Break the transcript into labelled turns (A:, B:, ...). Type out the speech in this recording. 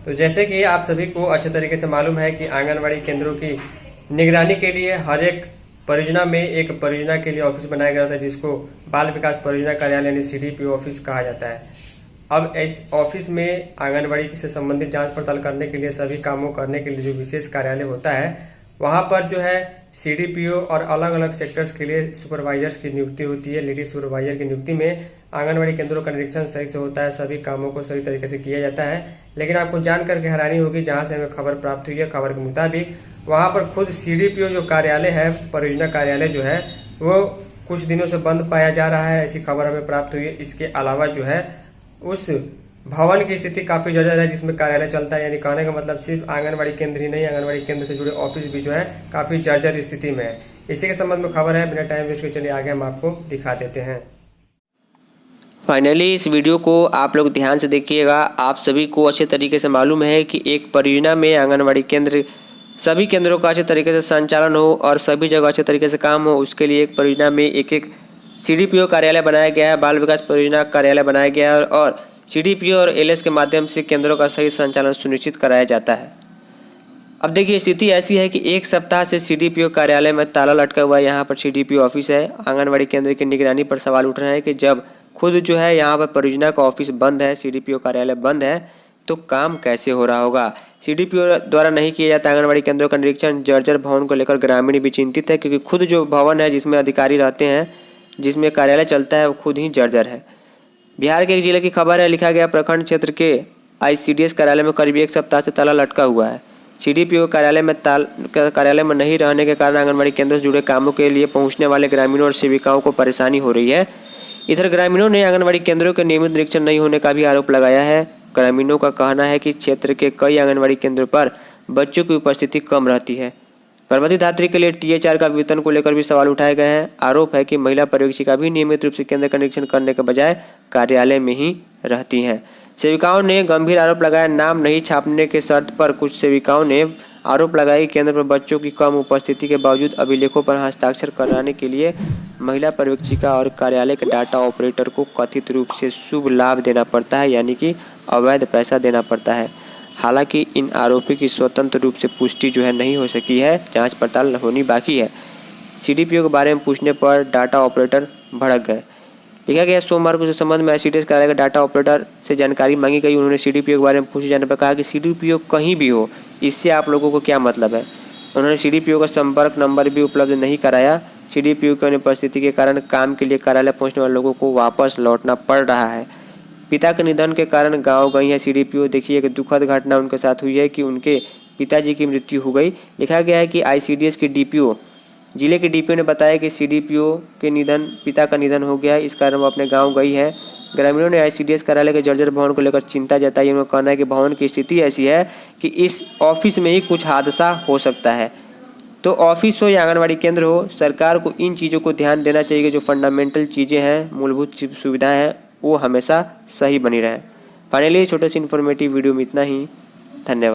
A: तो जैसे कि आप सभी को अच्छे तरीके से मालूम है कि आंगनबाड़ी केंद्रों की निगरानी के लिए हर एक परियोजना में एक परियोजना के लिए ऑफिस बनाया गया था, जिसको बाल विकास परियोजना कार्यालय यानी CDPO ऑफिस कहा जाता है। अब इस ऑफिस में आंगनबाड़ी से संबंधित जांच पड़ताल करने के लिए, सभी कामों करने के लिए जो विशेष कार्यालय होता है, वहां पर जो है CDPO और अलग अलग सेक्टर्स के लिए सुपरवाइजर्स की नियुक्ति होती है। लेडी सुपरवाइजर की नियुक्ति में आंगनबाड़ी केंद्रों का निरीक्षण सही से होता है, सभी कामों को सही तरीके से किया जाता है। लेकिन आपको जान करके हैरानी होगी, जहां से हमें खबर प्राप्त हुई है, खबर के मुताबिक वहां पर खुद CDPO जो कार्यालय है, परियोजना कार्यालय जो है, वो कुछ दिनों से बंद पाया जा रहा है, ऐसी खबर हमें प्राप्त हुई है। इसके अलावा जो है उस भवन की स्थिति काफी जर्जर है जिसमें कार्यालय चलता है। यानी कहने का मतलब सिर्फ आंगनबाड़ी केंद्र ही नहीं, आंगनबाड़ी केंद्र से जुड़े ऑफिस भी जो है काफी जर्जर स्थिति में है। इसी के संबंध में खबर है, बिना टाइम वेस्ट के चलिए आगे हम आपको दिखा देते हैं।
B: फाइनली इस वीडियो को आप लोग ध्यान से देखिएगा। आप सभी को अच्छे तरीके से मालूम है कि एक परियोजना में आंगनबाड़ी केंद्र, सभी केंद्रों का अच्छे तरीके से संचालन हो और सभी जगह अच्छे तरीके से काम हो, उसके लिए एक परियोजना में एक CDPO कार्यालय बनाया गया है, बाल विकास परियोजना कार्यालय बनाया गया है और CDPO और LS के माध्यम से केंद्रों का सही संचालन सुनिश्चित कराया जाता है। अब देखिए, स्थिति ऐसी है कि एक सप्ताह से CDPO कार्यालय में ताला लटका हुआ है। यहाँ पर CDPO ऑफिस है। आंगनबाड़ी केंद्र की निगरानी पर सवाल उठ रहे हैं कि जब खुद जो है यहाँ पर परियोजना का ऑफिस बंद है, CDPO कार्यालय बंद है, तो काम कैसे हो रहा होगा। CDPO द्वारा नहीं किया जाता आंगनबाड़ी केंद्रों का निरीक्षण। जर्जर भवन को लेकर ग्रामीण भी चिंतित है, क्योंकि खुद जो भवन है जिसमें अधिकारी रहते हैं, जिसमें कार्यालय चलता है, वो खुद ही जर्जर है। बिहार के एक जिले की खबर है, लिखा गया प्रखंड क्षेत्र के ICDS कार्यालय में करीब एक सप्ताह से ताला लटका हुआ है। CDPO कार्यालय में नहीं रहने के कारण आंगनबाड़ी केंद्र से जुड़े कामों के लिए पहुंचने वाले ग्रामीणों और सेविकाओं को परेशानी हो रही है। इधर ग्रामीणों ने आंगनबाड़ी केंद्रों के नियमित निरीक्षण नहीं होने का भी आरोप लगाया है। ग्रामीणों का कहना है कि क्षेत्र के कई आंगनबाड़ी केंद्रों पर बच्चों की उपस्थिति कम रहती है। गर्भवती धात्री के लिए THR का वेतन को लेकर भी सवाल उठाए गए हैं। आरोप है कि महिला पर्यवेक्षिका भी नियमित रूप से केंद्र का निरीक्षण करने के बजाय कार्यालय में ही रहती हैं। सेविकाओं ने गंभीर आरोप लगाया। नाम नहीं छापने के शर्त पर कुछ सेविकाओं ने आरोप लगाया कि केंद्र पर बच्चों की कम उपस्थिति के बावजूद अभिलेखों पर हस्ताक्षर कराने के लिए महिला पर्यवेक्षिका और कार्यालय के डाटा ऑपरेटर को कथित रूप से शुभ लाभ देना पड़ता है, यानी कि अवैध पैसा देना पड़ता है। हालांकि इन आरोपों की स्वतंत्र रूप से पुष्टि जो है नहीं हो सकी है, जांच पड़ताल होनी बाकी है। CDPO के बारे में पूछने पर डाटा ऑपरेटर भड़क गए। लिखा गया, सोमवार को इस संबंध में ICDS कार्यालय के डाटा ऑपरेटर से जानकारी मांगी गई। उन्होंने CDPO के बारे में पूछे जाने पर कहा कि CDPO कहीं भी हो, इससे आप लोगों को क्या मतलब है। उन्होंने CDPO का संपर्क नंबर भी उपलब्ध नहीं कराया। CDPO की अनुपस्थिति के कारण काम के लिए कार्यालय पहुँचने वाले लोगों को वापस लौटना पड़ रहा है। पिता के निधन के कारण गांव गई है CDPO। देखिए, एक दुखद घटना उनके साथ हुई है कि उनके पिताजी की मृत्यु हो गई। लिखा गया है कि ICDS के DPO, जिले के DPO ने बताया कि CDPO के पिता का निधन हो गया है, इस कारण वो अपने गांव गई है। ग्रामीणों ने ICDS कार्यालय के जर्जर भवन को लेकर चिंता जताई। उन्होंने कहना है कि भवन की स्थिति ऐसी है कि इस ऑफिस में ही कुछ हादसा हो सकता है। तो ऑफिस हो या आंगनबाड़ी केंद्र हो, सरकार को इन चीज़ों को ध्यान देना चाहिए कि जो फंडामेंटल चीज़ें हैं, मूलभूत सुविधाएं हैं, वो हमेशा सही बनी रहे। फाइनली छोटे से इन्फॉर्मेटिव वीडियो में इतना ही। धन्यवाद।